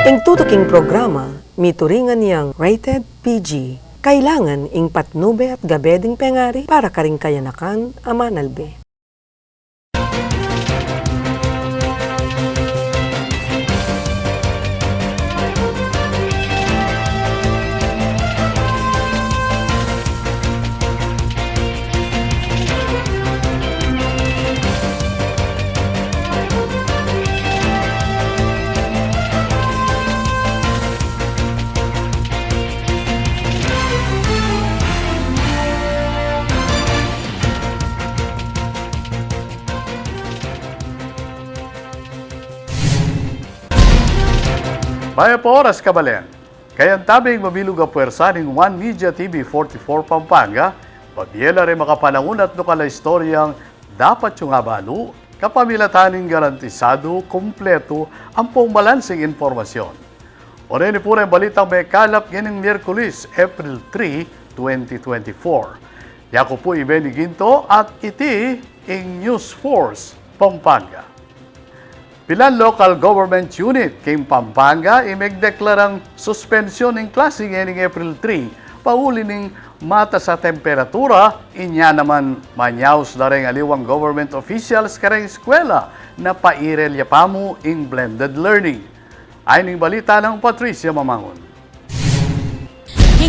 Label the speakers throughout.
Speaker 1: Ing tutuking programa, mituringan niyang rated PG. Kailangan ing patnube at gabeding pengari para karing kayanakan amanalbe.
Speaker 2: Maya po oras kabalen. Kaya tabing mabilog ang puwersa ng One Media TV 44 Pampanga, pabiela rin makapanangun at lokal na istoryang dapat yung abalo, kapamilataning garantisado, kumpleto, ang pong balansing informasyon. O rin po rin balitang may kalap ngayon Miyerkules, April 3, 2024. Yako po Ibeni Ginto at iti ing News Force Pampanga. Pilan local government unit kay Pampanga imegdeklarang suspensyon ng klase ngayong April 3 pauli ning mata sa temperatura inya naman manyaws na rin aliwang government officials kareng eskwela na pairelya pamu in blended learning. Ay ning balita ng Patricia Mamangon.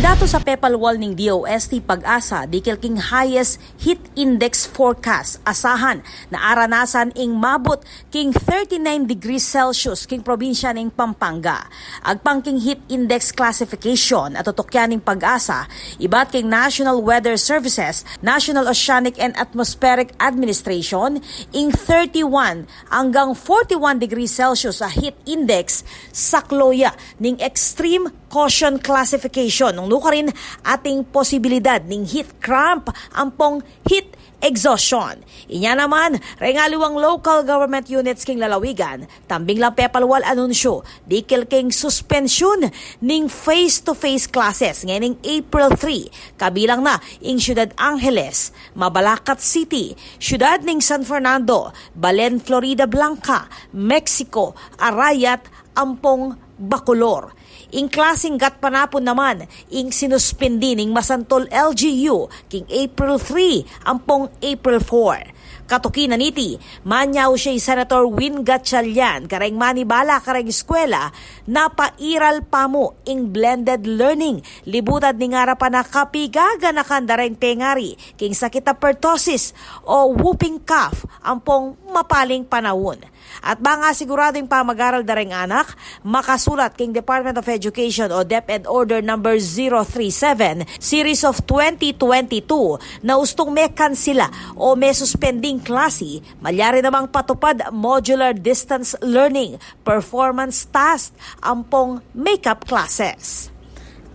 Speaker 3: Dato sa pepalwal ning DOST Pag-asa, dikil king highest heat index forecast asahan na aranasan ing mabot king 39 degrees Celsius king probinsya ning Pampanga. Agpang king heat index classification at tutokyan ning Pag-asa, ibat king National Weather Services, National Oceanic and Atmospheric Administration ing 31 hanggang 41 degrees Celsius sa heat index sakloya ning extreme caution classification nung nuka rin ating posibilidad ning heat cramp ampong heat exhaustion. Inya naman, regaliwang local government units king lalawigan, tambing lang pepalwal anunsyo, dikil king suspensyon ning face-to-face classes ngayong April 3, kabilang na ing Ciudad Angeles, Mabalacat City, Ciudad ning San Fernando, Balen, Florida Blanca, Mexico, Arayat, ampong Bacolor. Ing klaseng gat panapon naman, ing sinuspindi ning Masantol LGU king April 3, ampong April 4. Katukinan niti, manyaw siya Senator Win Gatchalian kareng manibala kareng eskwela na pairal pa mo ing blended learning. Libutad ni ngarapan na kapigaga na kandareng tengari king sakit na pertussis o whooping cough ampong mapaling panahon. At banga siguradong pamag-aral dareng anak, makasulat king Department of Education o DepEd Order number 037 Series of 2022 na ustong may kansila o may suspending klase, malyari namang patupad modular distance learning, performance task, ampong makeup classes.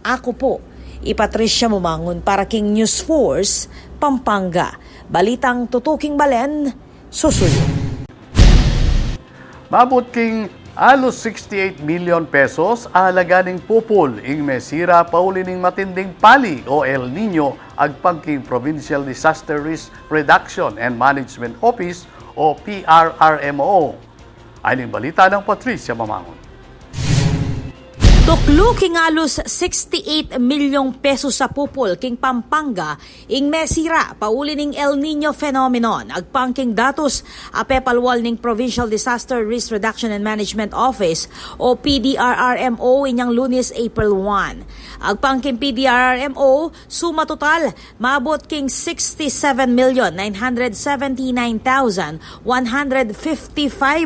Speaker 3: Ako po, Patricia Mamangon para king News Force, Pampanga. Balitang tutuking balen, susuyo.
Speaker 2: Mabot king alos 68 million pesos alaganing pupol ing mesira pauli ning matinding pali o El Nino agpang king Provincial Disaster Risk Reduction and Management Office o PRRMO. Ay ning balita ng Patricia Mamangon.
Speaker 3: Tuklo king alos 68 milyong pesos sa pupol king Pampanga ing mesira pauli ning El Nino phenomenon agpang king datos apepalwal ning Provincial Disaster Risk Reduction and Management Office o PDRRMO inyang Lunes April 1. Agpang king PDRRMO suma total mabot king 67,979,155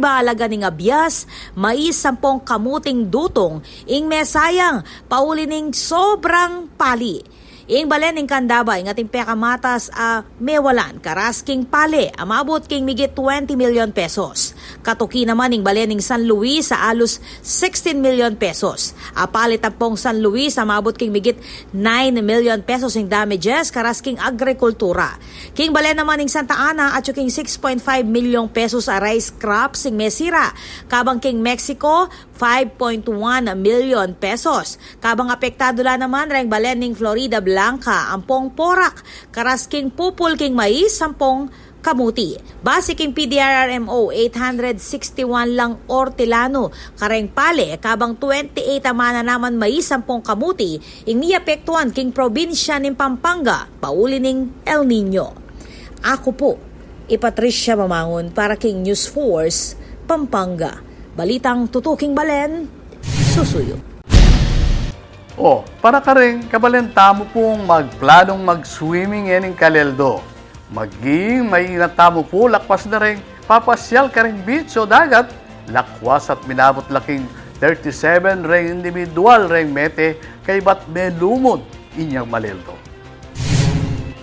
Speaker 3: alaga ning abyas mais 10 kamuting dutong ing mesayang pauli ning sobrang pali. Ing balen ning Candaba ing ating pekamatas mewalan karasking pali amabot king migit 20 million pesos. Katuki naman ing balen ning San Luis sa alos 16 million pesos. Apalit pong San Luis amabot king migit 9 million pesos ing damages karasking agrikultura. King balen naman ing Santa Ana at king 6.5 million pesos a rice crops ing mesira. Kabang king Mexico 5.1 million pesos. Kabang apektado la naman ring balen ning Florida Blanca, ampong porak, karasking pupul king mais, 10 kamuti. Base king PDRRMO 861 lang ortilano kareng pale kabang 28 amana naman may 10 kamuti ing niapektuhan king probinsya ning Pampanga pauli ning El Nino. Ako po Patricia Mamangon para king News Force Pampanga. Balitang tutuking balen susuyo.
Speaker 2: Para ka rin kabalenta mo pong magplanong mag-swimming yan ng Kaleldo. Maging may natamo po lakwas na rin papasyal ka rin beach o dagat. Lakwas at minabot laking 37 ring individual ring mete kay ba't may lumod inyang Maleldo.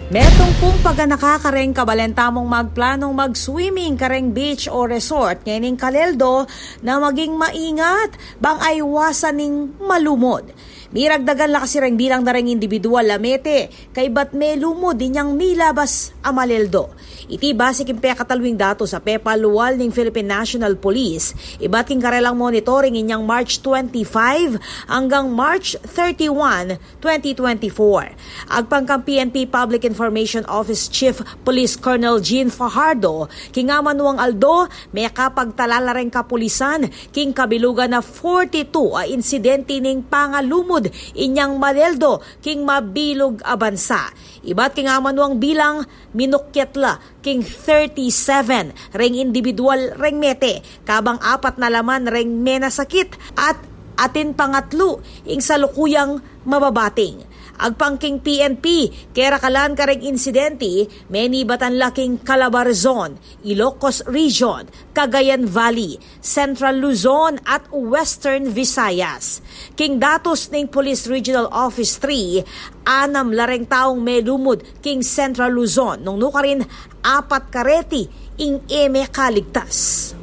Speaker 3: Metong pong pag nakakareng kabalenta mong magplanong mag-swimming kareng beach o resort ngayon Kaleldo na maging maingat bang aywasan ning malumod. Miragdagan la kasi ring bilang na ring individual lamete kay ba't may lumod inyang milabas amaleldo. Iti base king pekatalwing dato sa PEPA luwal ning Philippine National Police. Iba't king karelang monitoring inyang March 25 hanggang March 31, 2024. Agpangkang PNP Public Information Office Chief Police Colonel Jean Fajardo, king amanuang Aldo, may kapagtalala ring kapulisan king kabilugan na 42 a insidente ning pangalumod inyang Maleldo king mabilog a bansa. Iba't king amanuang bilang minukyatla king 37 ring individual ring mete kabang 4 na laman ring menasakit at atin pangatlo ing salukuyang mababating. Agpangking PNP, kera kalan kareng insidente, many batan laking Calabarzon, Ilocos Region, Cagayan Valley, Central Luzon at Western Visayas. King datos ning Police Regional Office 3, 6 lareng taong may lumod king Central Luzon, nung nukarin 4 kareti ing eme kaligtas.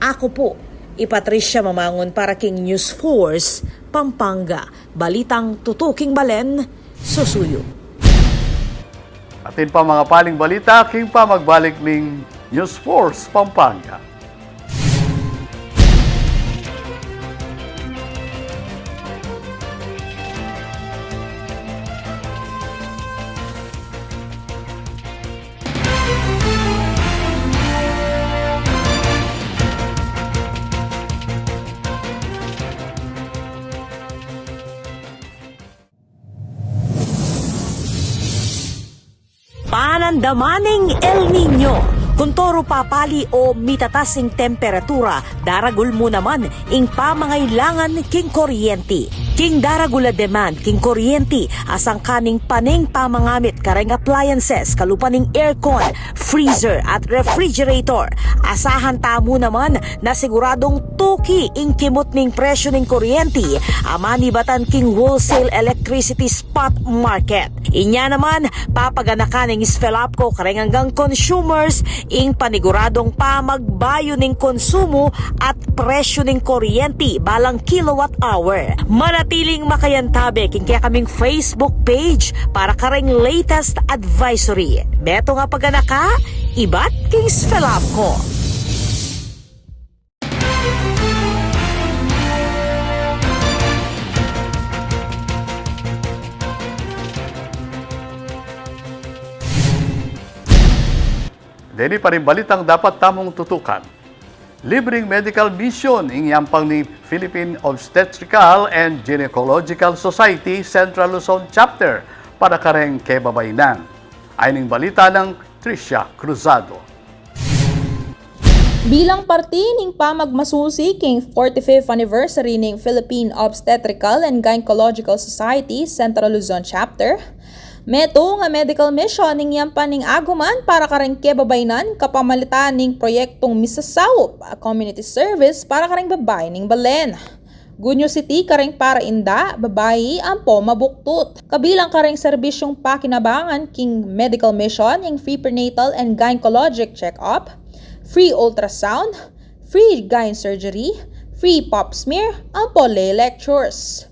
Speaker 3: Ako po, Patricia Mamangon para king News Force Pampanga. Balitang tutuking balen susuyo.
Speaker 2: Atin pa mga paling balita, king pa magbalik ning News Force Pampanga.
Speaker 3: Panandamaning El Nino. Kuntoro papali o mitatasing temperatura, daragul mo naman ing pamangailangan king kuryente. King daragula demand king kuryente asang kaning paning pamangamit kareng appliances kalupaning aircon, freezer at refrigerator. Asahan tamo naman na siguradong tuki ing kimot ning presyo ning kuryente amani batan king wholesale electricity spot market. Inya naman papaganakan ing Sfelapco kareng hanggang consumers ing paniguradong pamagbayo ning konsumo at presyo ning kuryente balang kilowatt hour. Manatiling makayantabe king kaya kaming Facebook page para kareng latest advisory. Beto nga paganaka, ibat king Sfelapco.
Speaker 2: Dili pa rin balitang dapat tamong tutukan. Libreng medical mission ing yampang ni Philippine Obstetrical and Gynecological Society Central Luzon Chapter para kareng kebabaynan. Ayning balita ng Tricia Cruzado.
Speaker 4: Bilang parte ning pamagmasusi king 45th anniversary ning Philippine Obstetrical and Gynecological Society Central Luzon Chapter, meto nga medical mission ning yampan ning aguman para kareng kebabaynan kapamalitan ning proyektong Misasawop, a community service para kareng babay ning Balen. Gunyo City kareng para inda, babayi ampo mabuktot. Kabilang kareng serbisyong pakinabangan king medical mission ning free prenatal and gynecologic check-up, free ultrasound, free gyn surgery, free pap smear, ampo lay lectures.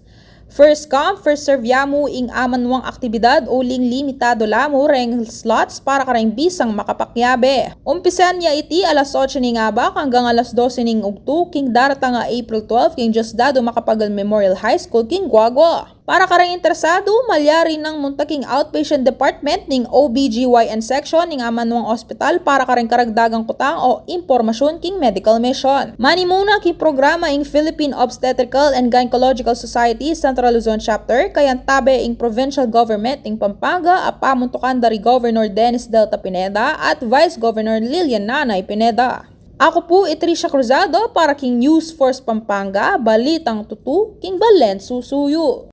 Speaker 4: First come, first serve yamu ing amanwang aktibidad uling limitado lamo reng slots para kareng bisang makapakyabe. Umpisan niya iti alas 8 ning abak hanggang alas 12 ning ugtu king darata nga April 12 king Diosdado Macapagal Memorial High School king Guagua. Para karang interesado, malyari ng muntaking outpatient department ning OBGYN section ning Amanuang Hospital para karang karagdagang kutang o impormasyon king medical mission. Mani muna king programa ing Philippine Obstetrical and Gynecological Society Central Luzon Chapter kayan tabe ing provincial government ing Pampanga apamuntukan dari Governor Dennis Delta Pineda at Vice Governor Lilian Nanay Pineda. Ako po Tricia Cruzado para king News Force Pampanga, balitang tutu king Balen Susuyo.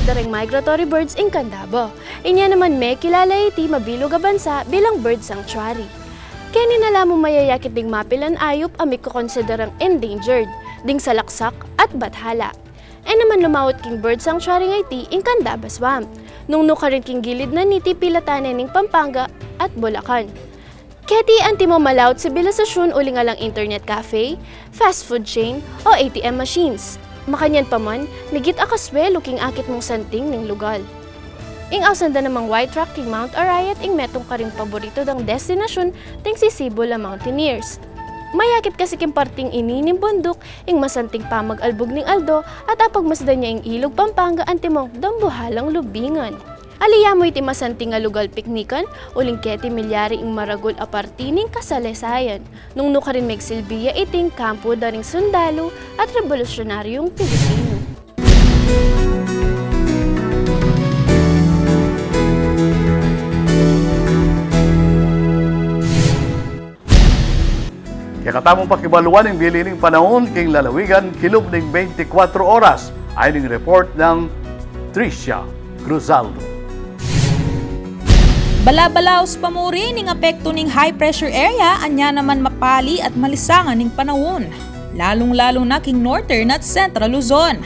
Speaker 5: Dareng migratory birds in Candabo. Inya naman may kilala iti mabilog a bansa bilang bird sanctuary. Kaya ninalamo mayayakit ding mapilan ayop amik ko konsiderang endangered, ding salaksak at bathala. Naman lumawot king bird sanctuary nga iti in Candaba Swamp, nung nukarin king gilid na niti pilatanan ning Pampanga at Bulacan. Kaya ti anti mo malawot sa bilasasyon uli nga lang internet cafe, fast food chain o ATM machines. Makanyan pa man, nagit akaswelo king akit mong santing ning lugal. Ing ausanda namang white rock king Mount Arayat ing metong karing paborito dang destinasyon ting Sisibo la Mountaineers. Mayakit kasi king parting ini ning bundok ing masanting pamag-albog ning Aldo at apagmasdan niya ing ilog Pampanga antimong dambuhalang lubingan. Aliya mo iti masanting nga lugal piknikan, uling keti milyari ing maragol apartining kasalesayan. Nung nukarin megsilbiya iting kampo daring sundalo at revolusyonaryong Pilipino.
Speaker 2: Kaya katamong pakibaluan ng bilining panahon king lalawigan kilog ng 24 oras ay ning report ng Tricia Cruzaldo.
Speaker 4: Balabalaos pa mo rin ning apekto ning high pressure area anya naman mapali at malisangan ning panahon, lalong-lalo na king northern at central Luzon.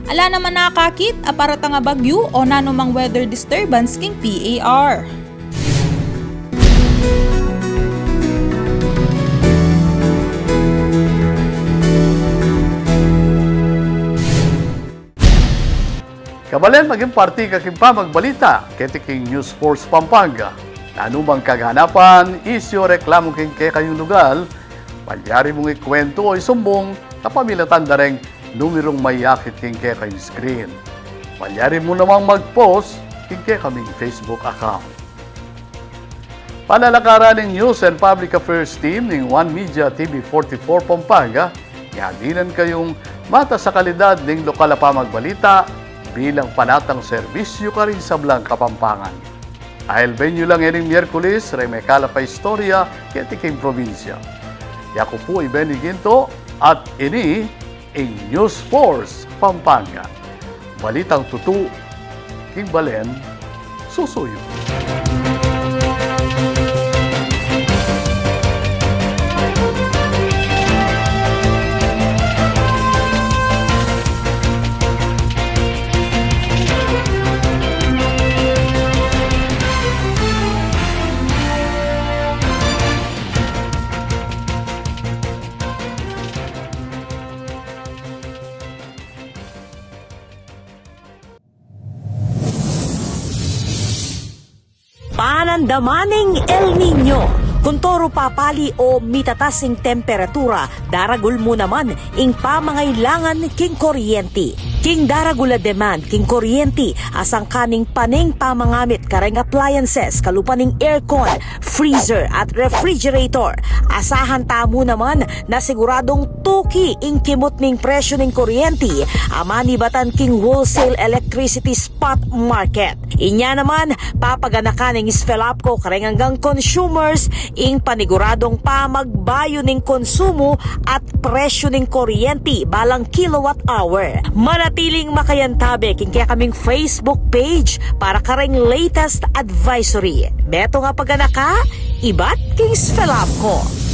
Speaker 4: Ala naman nakakit aparata nga bagyo o nanumang weather disturbance king PAR.
Speaker 2: Kabalen maging party kakimpa magbalita keti king News Force Pampanga. Anumang kaghanapan, isyo reklamo king kay kayong lugal, palyari mong ikwento o isumbong kapamilatan dareng numerong mayakit king kay kayong screen. Palyari mo namang mag-post king kay kaming Facebook account. Panalakaran ng News and Public Affairs Team ng One Media TV 44 Pampanga, ihadinan kayong mata sa kalidad ng lokal na pamagbalita bilang panatang serbisyo ka rin sa Blanca, Kapampangan. Ahil venue lang ining Miyerkules, remekala pa istorya kaya tiking probinsya. Yako po Benny Ginto at ini ang News Force Pampanga. Balitang tutu, king Balen, Susuyo.
Speaker 3: Panandamaning El Nino. Kuntoro papali o mitatasing temperatura, daragul mo naman ing pamangailangan king kuryente. King daragula demand king kuryente asang kaning paning pamangamit kareng appliances kalupaning aircon, freezer at refrigerator. Asahan tamo naman na siguradong tuki ing kimot ning presyo ning kuryente amani batan king wholesale electricity spot market. Inya naman papaganakan ning Sfelapco kareng hanggang consumers ing paniguradong pamagbayo ning konsumo at presyo ning kuryente balang kilowatt hour. Manatiling makayantabe king kaya kaming Facebook page para kareng latest advisory. Beto nga paganaka, ibat king Sfelapco.